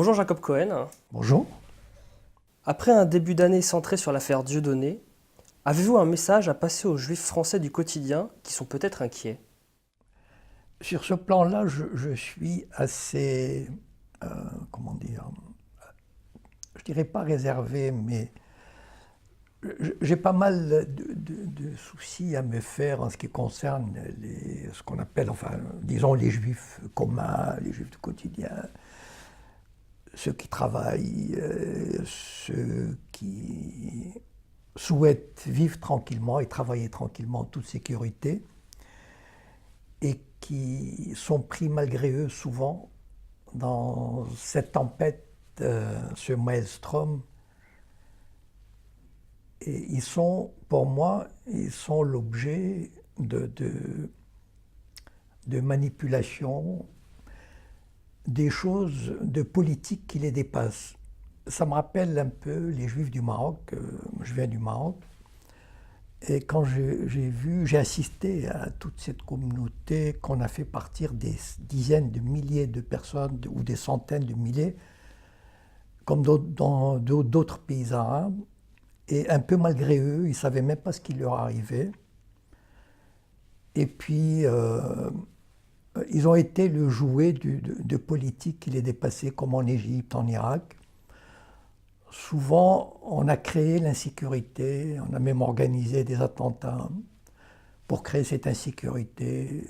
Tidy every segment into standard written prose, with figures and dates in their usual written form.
Bonjour Jacob Cohen. Bonjour. Après un début d'année centré sur l'affaire Dieudonné, avez-vous un message à passer aux juifs français du quotidien qui sont peut-être inquiets? Sur ce plan-là, je suis assez, comment dire, je dirais pas réservé, mais j'ai pas mal de soucis à me faire en ce qui concerne ce qu'on appelle, enfin, disons les juifs communs, les juifs du quotidien, ceux qui travaillent, ceux qui souhaitent vivre tranquillement et travailler tranquillement en toute sécurité, et qui sont pris malgré eux souvent dans cette tempête, ce maelstrom. Et ils sont, pour moi, ils sont l'objet de manipulation, des choses de politique qui les dépassent. Ça me rappelle un peu les Juifs du Maroc. Je viens du Maroc. Et quand j'ai assisté à toute cette communauté qu'on a fait partir des dizaines de milliers de personnes ou des centaines de milliers, comme dans d'autres pays arabes, et un peu malgré eux, ils ne savaient même pas ce qui leur arrivait. Et puis, ils ont été le jouet de politiques qui les dépassaient, comme en Égypte, en Irak. Souvent, on a créé l'insécurité, on a même organisé des attentats pour créer cette insécurité,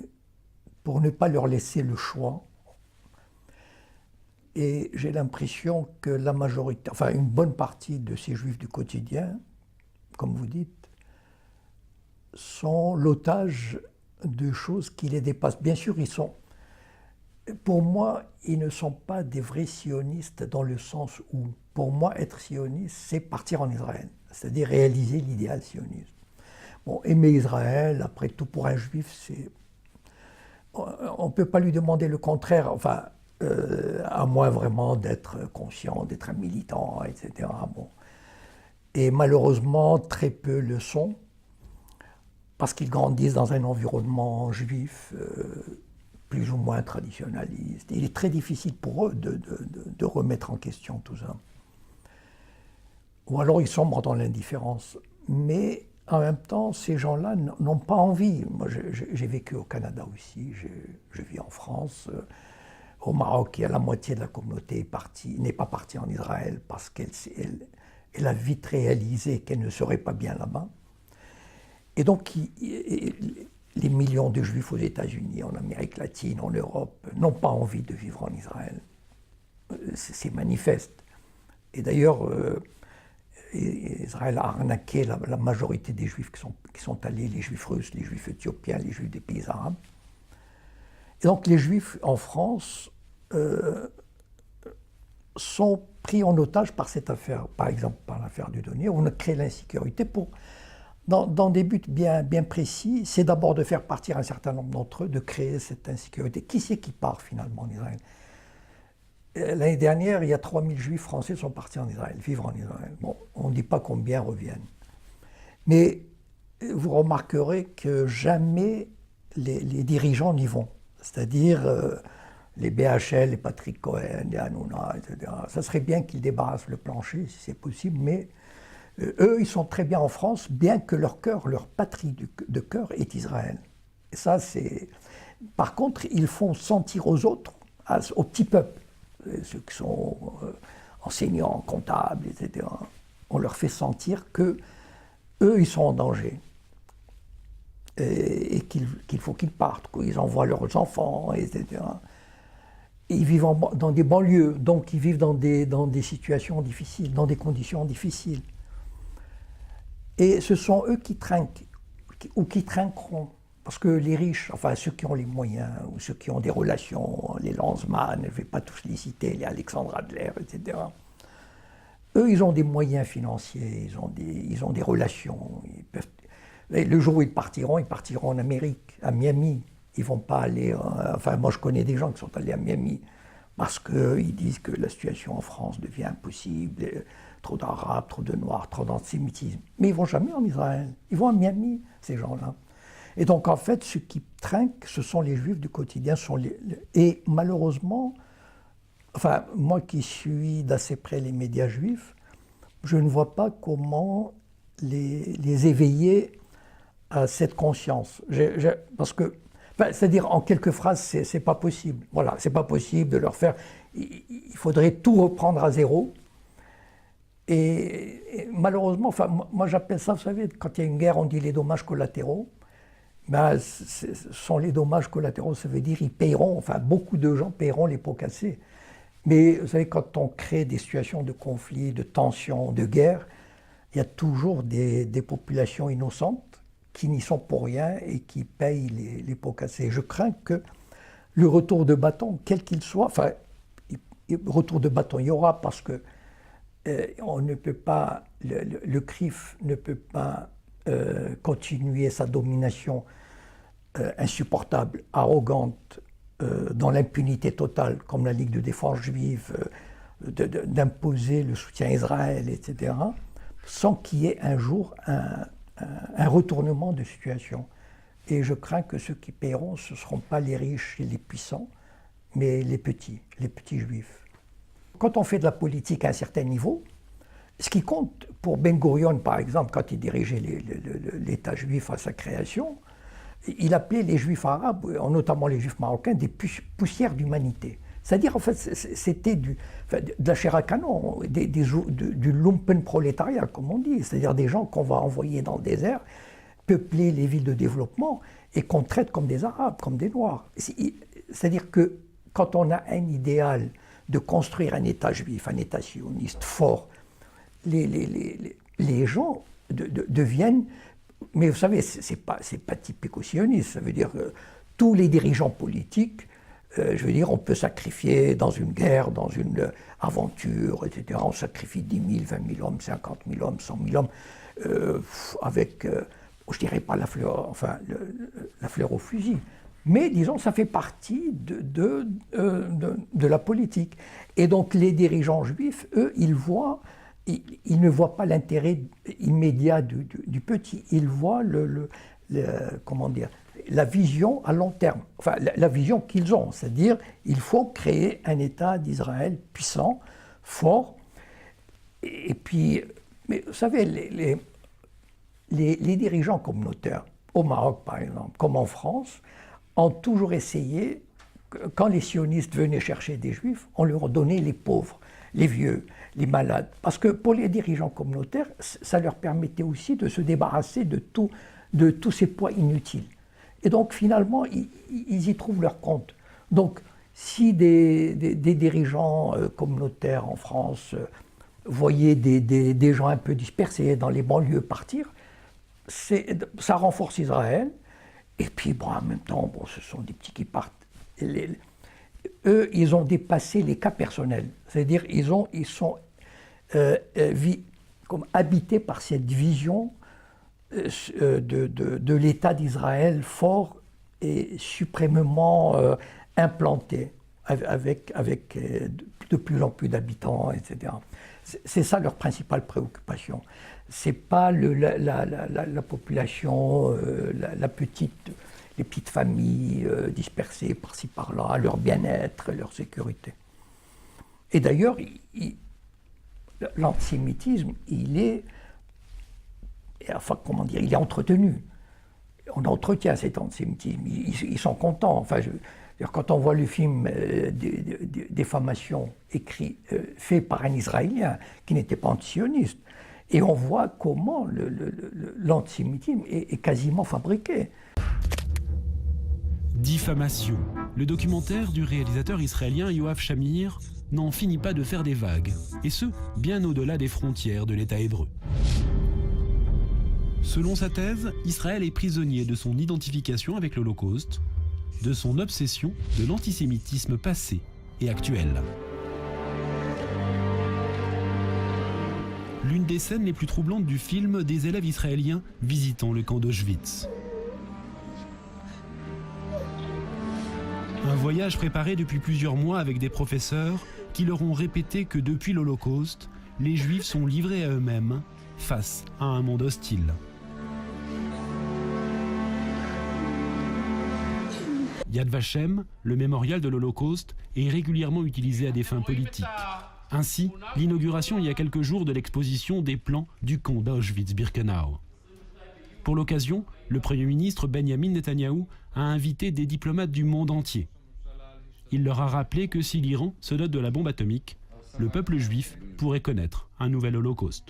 pour ne pas leur laisser le choix. Et j'ai l'impression que la majorité, enfin une bonne partie de ces juifs du quotidien, comme vous dites, sont l'otage de choses qui les dépassent. Bien sûr, pour moi, ils ne sont pas des vrais sionistes dans le sens où, pour moi, être sioniste, c'est partir en Israël, c'est-à-dire réaliser l'idéal sioniste. Bon, aimer Israël, après tout, pour un juif, c'est... On ne peut pas lui demander le contraire, enfin, à moins vraiment d'être conscient, d'être un militant, etc. Bon. Et malheureusement, très peu le sont, parce qu'ils grandissent dans un environnement juif, plus ou moins traditionnaliste. Il est très difficile pour eux de remettre en question tout ça. Ou alors ils sombrent dans l'indifférence. Mais en même temps, ces gens-là n'ont pas envie. Moi, j'ai vécu au Canada aussi, je vis en France. Au Maroc, il y a la moitié de la communauté n'est pas partie en Israël parce qu'elle a vite réalisé qu'elle ne serait pas bien là-bas. Et donc, les millions de juifs aux États-Unis, en Amérique latine, en Europe, n'ont pas envie de vivre en Israël. C'est manifeste. Et d'ailleurs, Israël a arnaqué la majorité des juifs qui sont allés, les juifs russes, les juifs éthiopiens, les juifs des pays arabes. Et donc les juifs en France sont pris en otage par cette affaire, par exemple par l'affaire Dieudonné, où on a créé l'insécurité dans des buts bien précis. C'est d'abord de faire partir un certain nombre d'entre eux, de créer cette insécurité. Qui c'est qui part finalement en Israël? L'année dernière, il y a 3000 juifs français qui sont partis en Israël, vivre en Israël. Bon, on ne dit pas combien reviennent. Mais vous remarquerez que jamais les dirigeants n'y vont. C'est-à-dire les BHL, les Patrick Cohen, les Hanouna, etc. Ça serait bien qu'ils débarrassent le plancher, si c'est possible, mais eux, ils sont très bien en France, bien que leur cœur, leur patrie de cœur est Israël. Et ça, c'est... Par contre, ils font sentir aux autres, au petit peuple, ceux qui sont enseignants, comptables, etc. On leur fait sentir que eux, ils sont en danger. Et qu'il faut qu'ils partent, qu'ils envoient leurs enfants, etc. Et ils vivent dans des banlieues, donc ils vivent dans des situations difficiles, dans des conditions difficiles. Et ce sont eux qui trinquent, ou qui trinqueront. Parce que les riches, enfin ceux qui ont les moyens, ou ceux qui ont des relations, les Lanzmann, je ne vais pas tous les citer, les Alexandre Adler, etc. Eux, ils ont des moyens financiers, ils ont des relations. Le jour où ils partiront en Amérique, à Miami. Ils ne vont pas aller... Enfin, moi, je connais des gens qui sont allés à Miami parce qu'ils disent que la situation en France devient impossible, trop d'Arabes, trop de Noirs, trop d'antisémitisme. Mais ils ne vont jamais en Israël. Ils vont à Miami, ces gens-là. Et donc, en fait, ceux qui trinquent, ce sont les Juifs du quotidien. Et malheureusement, Enfin, moi qui suis d'assez près les médias juifs, je ne vois pas comment les éveiller à cette conscience. Parce que, enfin, c'est-à-dire en quelques phrases, c'est pas possible. Voilà, c'est pas possible de leur faire. Il faudrait tout reprendre à zéro. Et malheureusement, enfin, moi j'appelle ça, vous savez, quand il y a une guerre, on dit les dommages collatéraux. Ben, ce sont les dommages collatéraux, ça veut dire ils paieront, enfin beaucoup de gens paieront les pots cassés. Mais vous savez, quand on crée des situations de conflit, de tension, de guerre, il y a toujours des populations innocentes qui n'y sont pour rien et qui payent les pots cassés. Je crains que le retour de bâton, quel qu'il soit, enfin, retour de bâton il y aura parce que on ne peut pas, le CRIF ne peut pas continuer sa domination insupportable, arrogante, dans l'impunité totale, comme la Ligue de défense juive, d'imposer le soutien à Israël, etc., sans qu'il y ait un jour un retournement de situation. Et je crains que ceux qui paieront, ce ne seront pas les riches et les puissants, mais les petits juifs. Quand on fait de la politique à un certain niveau, ce qui compte pour Ben Gurion, par exemple, quand il dirigeait l'État juif à sa création, il appelait les juifs arabes, notamment les juifs marocains, des poussières d'humanité. C'est-à-dire, en fait, c'était de la chair à canon, du lumpenprolétariat, comme on dit, c'est-à-dire des gens qu'on va envoyer dans le désert, peupler les villes de développement et qu'on traite comme des Arabes, comme des Noirs. C'est-à-dire que quand on a un idéal de construire un État juif, un État sioniste fort, les gens deviennent... Mais vous savez, c'est pas typico-sioniste, ça veut dire que tous les dirigeants politiques, je veux dire, on peut sacrifier dans une guerre, dans une aventure, etc. On sacrifie 10 000, 20 000 hommes, 50 000 hommes, 100 000 hommes, avec, je dirais pas la fleur au fusil. Mais disons, ça fait partie de la politique. Et donc les dirigeants juifs, eux, ils ne voient pas l'intérêt immédiat du petit, ils voient comment dire, la vision à long terme, enfin la vision qu'ils ont, c'est-à-dire il faut créer un État d'Israël puissant, fort, et puis, mais vous savez, les dirigeants communautaires, au Maroc par exemple, comme en France, ont toujours essayé, quand les sionistes venaient chercher des juifs, on leur donnait les pauvres, les vieux, les malades. Parce que pour les dirigeants communautaires, ça leur permettait aussi de se débarrasser de tous ces poids inutiles. Et donc finalement, ils y trouvent leur compte. Donc si des dirigeants communautaires en France voyaient des gens un peu dispersés dans les banlieues partir, ça renforce Israël. Et puis bon, en même temps, bon, ce sont des petits qui partent. Eux, ils ont dépassé les cas personnels. C'est-à-dire, ils sont comme habités par cette vision de l'État d'Israël fort et suprêmement implanté, avec de plus en plus d'habitants, etc. C'est ça leur principale préoccupation. C'est pas la population, les petites familles dispersées par-ci par-là, leur bien-être, leur sécurité. Et d'ailleurs, l'antisémitisme, il est entretenu. On entretient cet antisémitisme. Ils sont contents. Enfin, quand on voit le film Diffamation fait par un Israélien qui n'était pas antisioniste, et on voit comment l'antisémitisme est quasiment fabriqué. Diffamation. Le documentaire du réalisateur israélien Yoav Shamir n'en finit pas de faire des vagues, et ce, bien au-delà des frontières de l'État hébreu. Selon sa thèse, Israël est prisonnier de son identification avec l'Holocauste, de son obsession de l'antisémitisme passé et actuel. L'une des scènes les plus troublantes du film des élèves israéliens visitant le camp d'Auschwitz. Un voyage préparé depuis plusieurs mois avec des professeurs qui leur ont répété que depuis l'Holocauste, les Juifs sont livrés à eux-mêmes face à un monde hostile. Yad Vashem, le mémorial de l'Holocauste, est régulièrement utilisé à des fins politiques. Ainsi, l'inauguration il y a quelques jours de l'exposition des plans du camp d'Auschwitz-Birkenau. Pour l'occasion, le Premier ministre Benjamin Netanyahou a invité des diplomates du monde entier. Il leur a rappelé que si l'Iran se dote de la bombe atomique, le peuple juif pourrait connaître un nouvel holocauste.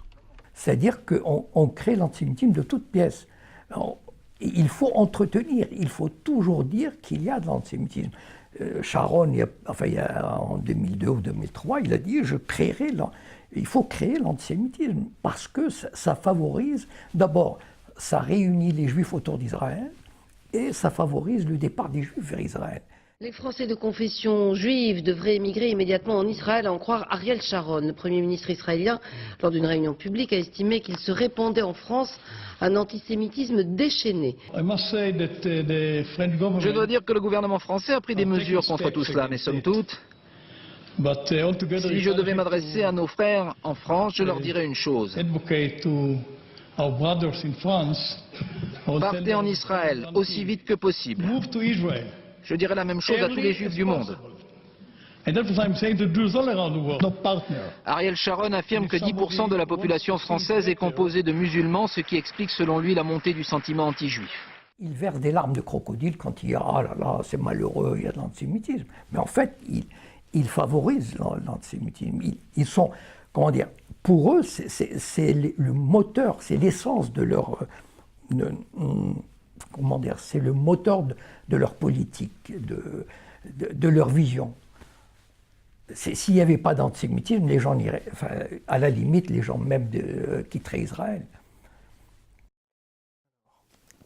C'est-à-dire qu'on crée l'antisémitisme de toutes pièces. Alors, il faut entretenir, il faut toujours dire qu'il y a de l'antisémitisme. Sharon, en 2002 ou 2003, il a dit il faut créer l'antisémitisme parce que ça favorise, d'abord, ça réunit les Juifs autour d'Israël et ça favorise le départ des Juifs vers Israël. Les Français de confession juive devraient émigrer immédiatement en Israël, à en croire Ariel Sharon. Le Premier ministre israélien, lors d'une réunion publique, a estimé qu'il se répandait en France un antisémitisme déchaîné. Je dois dire que le gouvernement français a pris des mesures contre tout cela, mais somme toute, si je devais m'adresser à nos frères en France, je leur dirais une chose. Partez en Israël aussi vite que possible. Je dirais la même chose à tous les Juifs du monde. Ariel Sharon affirme que 10% de la population française est composée de musulmans, ce qui explique selon lui la montée du sentiment anti-juif. Il verse des larmes de crocodile quand il y a « ah là là, c'est malheureux, il y a de l'antisémitisme ». Mais en fait, il favorise l'antisémitisme. Ils sont, comment dire, pour eux, c'est le moteur, c'est l'essence de leur... comment dire, c'est le moteur de leur politique, de leur vision. S'il n'y avait pas d'antisémitisme, les gens iraient, enfin, à la limite, les gens même quitteraient Israël.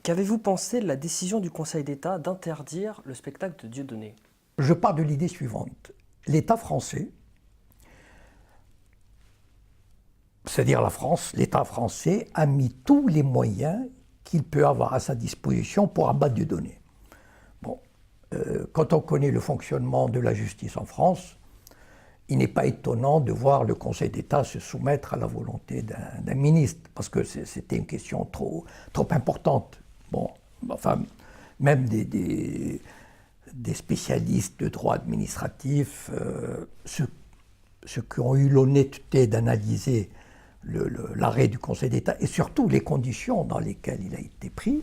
Qu'avez-vous pensé de la décision du Conseil d'État d'interdire le spectacle de Dieudonné? Je pars de l'idée suivante. L'État français, c'est-à-dire la France, l'État français a mis tous les moyens qu'il peut avoir à sa disposition pour abattre Dieudonné. Bon, quand on connaît le fonctionnement de la justice en France, il n'est pas étonnant de voir le Conseil d'État se soumettre à la volonté d'un ministre, parce que c'était une question trop importante. Bon, enfin, même des spécialistes de droit administratif, ceux qui ont eu l'honnêteté d'analyser l'arrêt du Conseil d'État et surtout les conditions dans lesquelles il a été pris,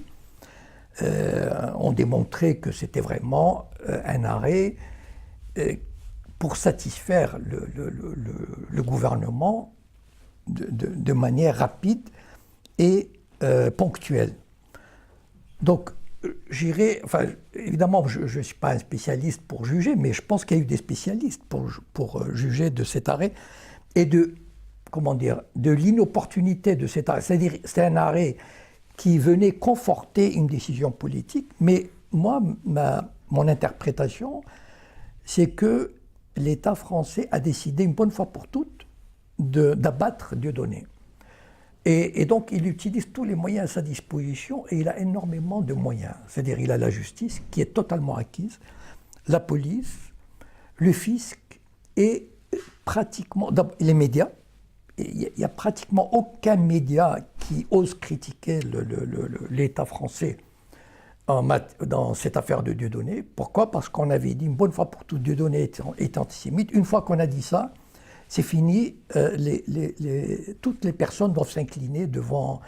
ont démontré que c'était vraiment un arrêt pour satisfaire le gouvernement de manière rapide et ponctuelle. Donc, enfin, évidemment, je ne suis pas un spécialiste pour juger, mais je pense qu'il y a eu des spécialistes pour juger de cet arrêt et de l'inopportunité de cet arrêt. C'est-à-dire, c'est un arrêt qui venait conforter une décision politique, mais moi, mon interprétation, c'est que l'État français a décidé une bonne fois pour toutes d'abattre Dieudonné. Et donc, il utilise tous les moyens à sa disposition et il a énormément de moyens. C'est-à-dire, il a la justice qui est totalement acquise, la police, le fisc et pratiquement les médias. Il n'y a pratiquement aucun média qui ose critiquer l'État français dans cette affaire de Dieudonné. Pourquoi? Parce qu'on avait dit une bonne fois pour toutes, Dieudonné est antisémite. Une fois qu'on a dit ça, c'est fini. Toutes les personnes doivent s'incliner devant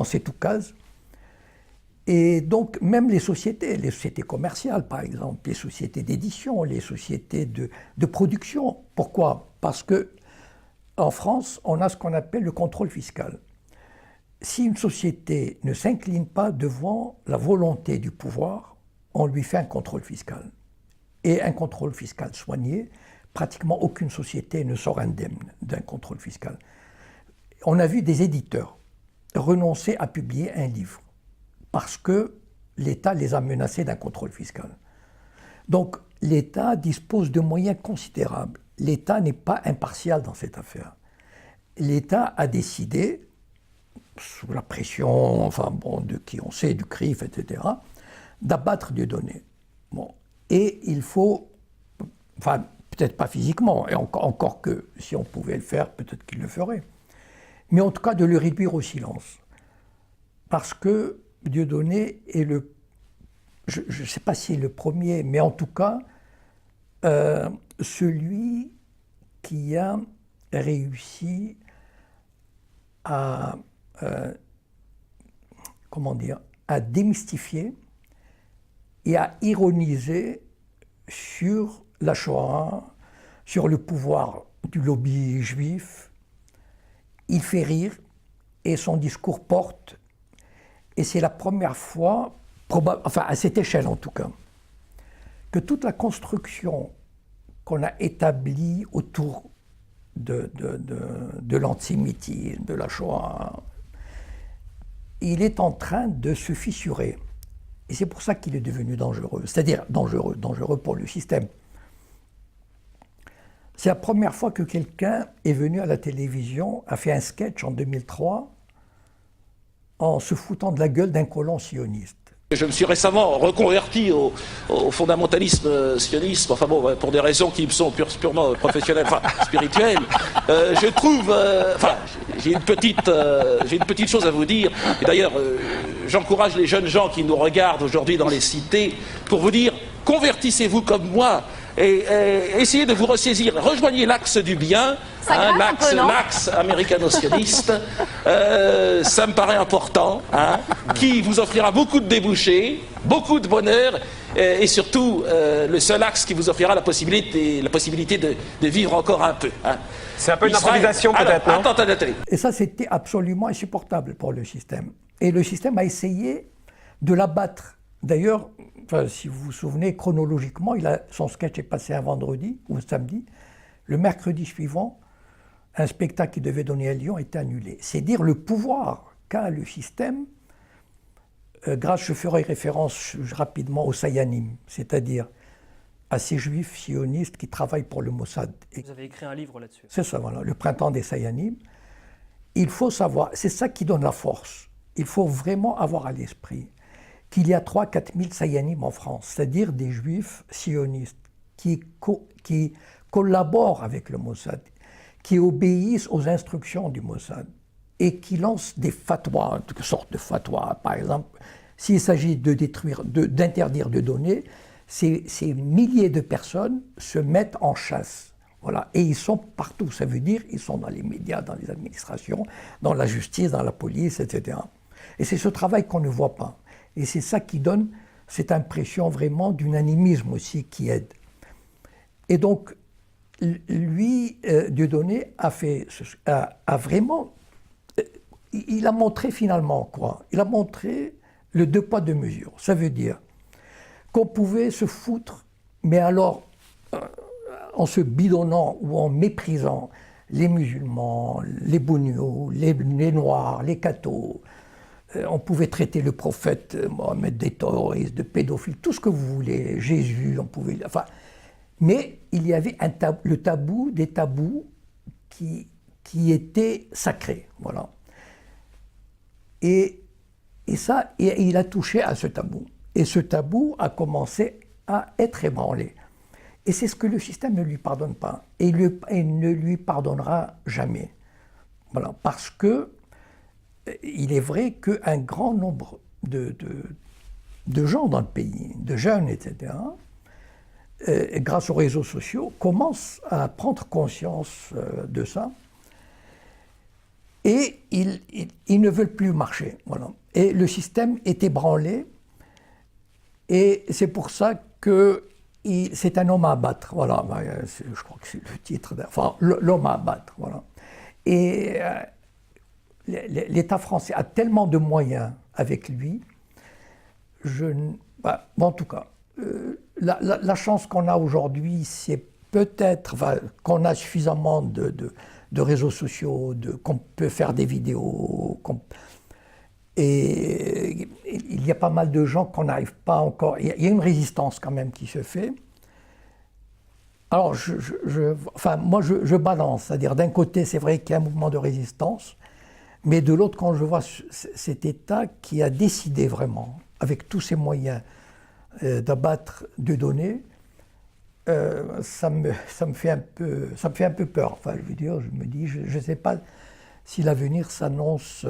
cet oukase. Et donc, même les sociétés commerciales, par exemple, les sociétés d'édition, les sociétés de production. Pourquoi? Parce que en France, on a ce qu'on appelle le contrôle fiscal. Si une société ne s'incline pas devant la volonté du pouvoir, on lui fait un contrôle fiscal. Et un contrôle fiscal soigné, pratiquement aucune société ne sort indemne d'un contrôle fiscal. On a vu des éditeurs renoncer à publier un livre parce que l'État les a menacés d'un contrôle fiscal. Donc l'État dispose de moyens considérables. L'État n'est pas impartial dans cette affaire. L'État a décidé, sous la pression de qui on sait, du CRIF, etc., d'abattre Dieudonné. Bon. Et il faut, peut-être pas physiquement, et encore que si on pouvait le faire, peut-être qu'il le ferait, mais en tout cas de le réduire au silence. Parce que Dieudonné est je ne sais pas si c'est le premier, mais en tout cas, celui qui a réussi à, à démystifier et à ironiser sur la Shoah, sur le pouvoir du lobby juif. Il fait rire et son discours porte. Et c'est la première fois, enfin à cette échelle en tout cas, que toute la construction qu'on a établie autour de l'antisémitisme, de la Shoah, il est en train de se fissurer. Et c'est pour ça qu'il est devenu dangereux, c'est-à-dire dangereux pour le système. C'est la première fois que quelqu'un est venu à la télévision, a fait un sketch en 2003, en se foutant de la gueule d'un colon sioniste. Je me suis récemment reconverti au fondamentalisme sionisme, enfin bon, pour des raisons qui me sont purement professionnelles, enfin spirituelles. Je trouve, enfin, j'ai une petite chose à vous dire. Et d'ailleurs, j'encourage les jeunes gens qui nous regardent aujourd'hui dans les cités pour vous dire, convertissez-vous comme moi et essayez de vous ressaisir. Rejoignez l'axe du bien. Hein, l'axe américano-sioniste, ça me paraît important, hein, qui vous offrira beaucoup de débouchés, beaucoup de bonheur, et surtout le seul axe qui vous offrira la possibilité de vivre encore un peu. Hein. C'est un peu une improvisation peut-être, non ? Attends. Et ça, c'était absolument insupportable pour le système. Et le système a essayé de l'abattre. D'ailleurs, enfin, si vous vous souvenez, chronologiquement, son sketch est passé un vendredi ou un samedi. Le mercredi suivant, un spectacle qui devait donner à Lyon a été annulé. C'est dire le pouvoir qu'a le système. Grâce, je ferai référence rapidement aux Sayanim, c'est-à-dire à ces juifs sionistes qui travaillent pour le Mossad. Vous avez écrit un livre là-dessus. C'est ça, voilà, le printemps des Sayanim. Il faut savoir, c'est ça qui donne la force. Il faut vraiment avoir à l'esprit qu'il y a 3-4 000 Sayanim en France, c'est-à-dire des juifs sionistes qui collaborent avec le Mossad, qui obéissent aux instructions du Mossad et qui lancent des fatwas, toutes sortes de fatwas. Par exemple, s'il s'agit d'interdire de donner, ces milliers de personnes se mettent en chasse. Voilà. Et ils sont partout, ça veut dire ils sont dans les médias, dans les administrations, dans la justice, dans la police, etc. Et c'est ce travail qu'on ne voit pas. Et c'est ça qui donne cette impression vraiment d'unanimisme aussi qui aide. Et donc, lui, Dieudonné, a vraiment... Il a montré finalement quoi ? Il a montré le 2 poids 2 mesures. Ça veut dire qu'on pouvait se foutre, mais alors en se bidonnant ou en méprisant les musulmans, les bougnots, les noirs, les cathos. On pouvait traiter le prophète Mohammed de terroriste, de pédophile, tout ce que vous voulez, Jésus, on pouvait... Enfin, mais il y avait le tabou des tabous qui étaient sacrés, voilà. Et il a touché à ce tabou. Et ce tabou a commencé à être ébranlé. Et c'est ce que le système ne lui pardonne pas. Et il ne lui pardonnera jamais. Voilà, parce que il est vrai qu'un grand nombre de gens dans le pays, de jeunes, etc., grâce aux réseaux sociaux, commencent à prendre conscience de ça. Et ils ne veulent plus marcher. Voilà. Et le système est ébranlé. Et c'est pour ça que c'est un homme à abattre. Voilà. Je crois que c'est le titre. Enfin, l'homme à abattre. Voilà. Et l'État français a tellement de moyens avec lui. En tout cas, la chance qu'on a aujourd'hui, c'est peut-être qu'on a suffisamment de réseaux sociaux, qu'on peut faire des vidéos. Et il y a pas mal de gens qu'on n'arrive pas encore... Il y a une résistance quand même qui se fait. Alors, moi, je balance. C'est-à-dire, d'un côté, c'est vrai qu'il y a un mouvement de résistance, mais de l'autre, quand je vois cet État qui a décidé vraiment, avec tous ses moyens, d'abattre Dieudonné, ça me fait un peu peur. Enfin, je veux dire, je me dis, je ne sais pas si l'avenir s'annonce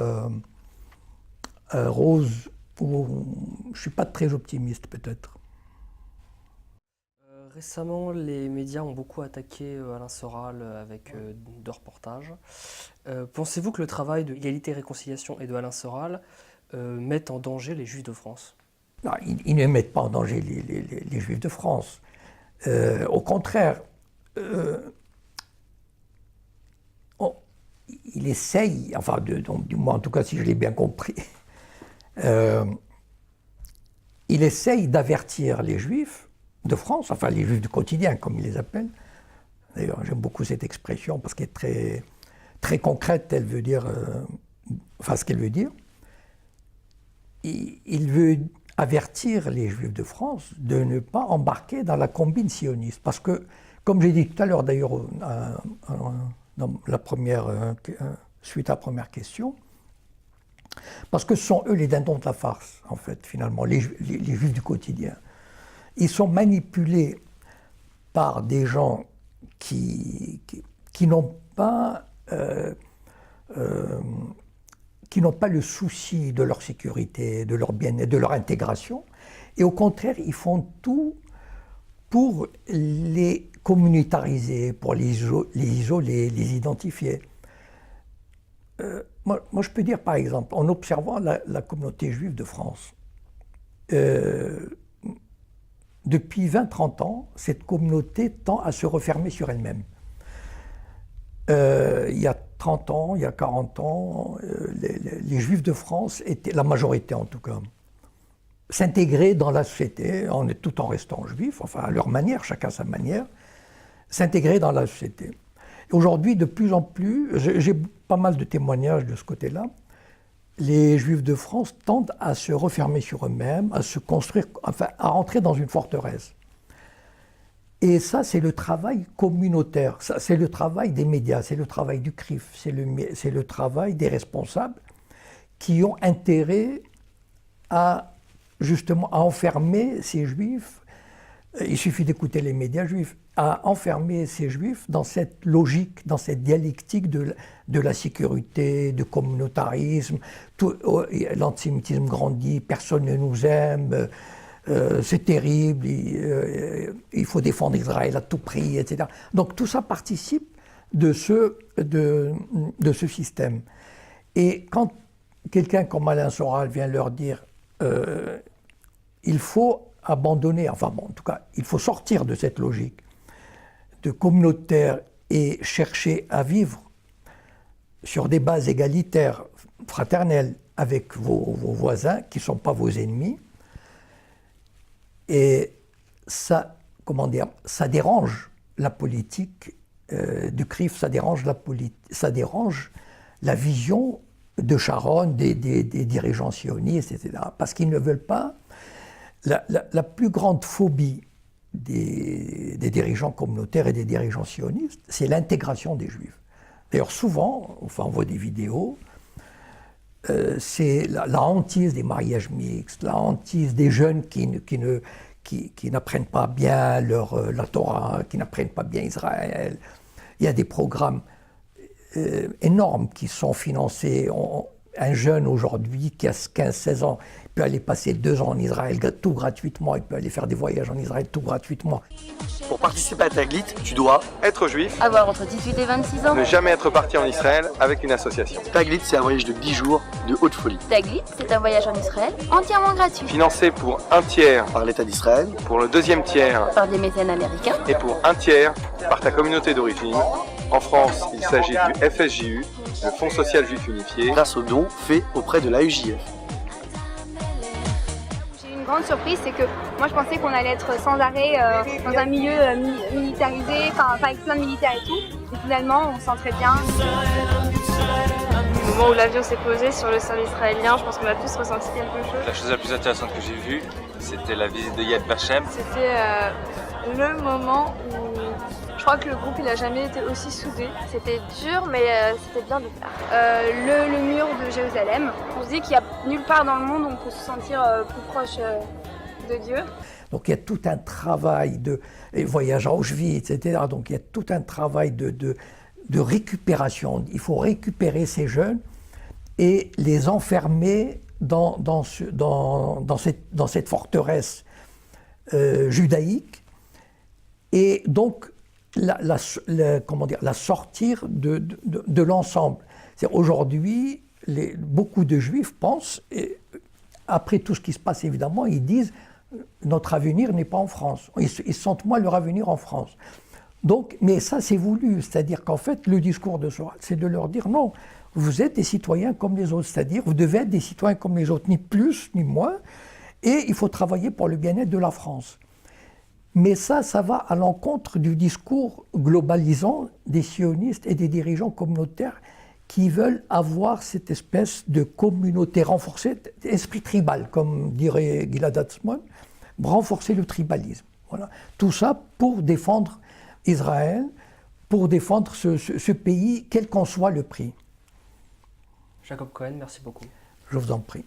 rose je ne suis pas très optimiste peut-être. Récemment, les médias ont beaucoup attaqué Alain Soral avec deux reportages. Pensez-vous que le travail de Égalité et Réconciliation et de Alain Soral mette en danger les Juifs de France? Non, ils ne mettent pas en danger les Juifs de France. Au contraire, il essaye, enfin, du moins en tout cas si je l'ai bien compris, il essaye d'avertir les Juifs de France, enfin les Juifs du quotidien comme ils les appellent. D'ailleurs j'aime beaucoup cette expression parce qu'elle est très, très concrète, elle veut dire, enfin ce qu'elle veut dire. Il veut avertir les Juifs de France de ne pas embarquer dans la combine sioniste. Parce que, comme j'ai dit tout à l'heure d'ailleurs dans la suite à la première question, parce que ce sont eux les dindons de la farce, en fait, finalement, les Juifs du quotidien. Ils sont manipulés par des gens qui n'ont pas le souci de leur sécurité, de leur bien-être, de leur intégration, et au contraire, ils font tout pour les communautariser, pour les isoler, les identifier. Moi, je peux dire, par exemple, en observant la communauté juive de France, depuis 20-30 ans, cette communauté tend à se refermer sur elle-même. Il y a 30 ans, il y a 40 ans, les Juifs de France étaient, la majorité en tout cas, s'intégraient dans la société, tout en restant juifs, enfin à leur manière, chacun sa manière, s'intégraient dans la société. Aujourd'hui, de plus en plus, j'ai pas mal de témoignages de ce côté-là, les Juifs de France tendent à se refermer sur eux-mêmes, à se construire, enfin à rentrer dans une forteresse. Et ça, c'est le travail communautaire, c'est le travail des médias, c'est le travail du CRIF, c'est le travail des responsables qui ont intérêt à, justement, à enfermer ces Juifs, il suffit d'écouter les médias juifs, à enfermer ces Juifs dans cette logique, dans cette dialectique de la sécurité, du communautarisme, l'antisémitisme grandit, personne ne nous aime, c'est terrible, il faut défendre Israël à tout prix, etc. Donc tout ça participe de ce système. Et quand quelqu'un comme Alain Soral vient leur dire il faut abandonner, enfin bon, en tout cas, il faut sortir de cette logique de communautaire et chercher à vivre sur des bases égalitaires, fraternelles, avec vos voisins qui ne sont pas vos ennemis. Et ça, comment dire, ça dérange la politique du CRIF, ça dérange la vision de Sharon, des dirigeants sionistes, etc. Parce qu'ils ne veulent pas. La plus grande phobie des dirigeants communautaires et des dirigeants sionistes, c'est l'intégration des Juifs. D'ailleurs, souvent, enfin, on voit des vidéos, c'est la hantise des mariages mixtes, la hantise des jeunes qui n'apprennent pas bien la Torah, qui n'apprennent pas bien Israël. Il y a des programmes énormes qui sont financés. Un jeune aujourd'hui qui a 15-16 ans peut aller passer 2 ans en Israël tout gratuitement, il peut aller faire des voyages en Israël tout gratuitement. Pour participer à Taglit, tu dois être juif, avoir entre 18 et 26 ans, ne jamais être parti en Israël avec une association. Taglit, c'est un voyage de 10 jours de haute folie. Taglit, c'est un voyage en Israël entièrement gratuit. Financé pour 1/3 par l'État d'Israël, pour le 2e tiers par des mécènes américains et pour 1/3 par ta communauté d'origine. En France, il s'agit du FSJU, le Fonds social juif unifié, grâce aux dons faits auprès de l'AEJF. J'ai eu une grande surprise, c'est que moi je pensais qu'on allait être sans arrêt dans un milieu militarisé, enfin avec plein de militaires et tout. Et finalement, on se sent très bien. Au moment où l'avion s'est posé sur le sol israélien, je pense qu'on a tous ressenti quelque chose. La chose la plus intéressante que j'ai vue, c'était la visite de Yad Vashem. C'était le moment où je crois que le groupe il a jamais été aussi soudé. C'était dur, mais c'était bien de faire. Le mur de Jérusalem. On se dit qu'il n'y a nulle part dans le monde où on peut se sentir plus proche de Dieu. Donc il y a tout un travail de voyage à Auschwitz, etc. Donc il y a tout un travail de récupération. Il faut récupérer ces jeunes et les enfermer dans cette forteresse judaïque, et donc la sortir de l'ensemble. Aujourd'hui, beaucoup de Juifs pensent, et après tout ce qui se passe évidemment, ils disent notre avenir n'est pas en France. Ils sentent moins leur avenir en France. Donc, mais ça c'est voulu, c'est-à-dire qu'en fait le discours de Soral, c'est de leur dire non, vous êtes des citoyens comme les autres, c'est-à-dire vous devez être des citoyens comme les autres, ni plus ni moins, et il faut travailler pour le bien-être de la France. Mais ça va à l'encontre du discours globalisant des sionistes et des dirigeants communautaires qui veulent avoir cette espèce de communauté renforcée, esprit tribal, comme dirait Gilad Atzmon, renforcer le tribalisme. Voilà. Tout ça pour défendre Israël, pour défendre ce pays, quel qu'en soit le prix. Jacob Cohen, merci beaucoup. Je vous en prie.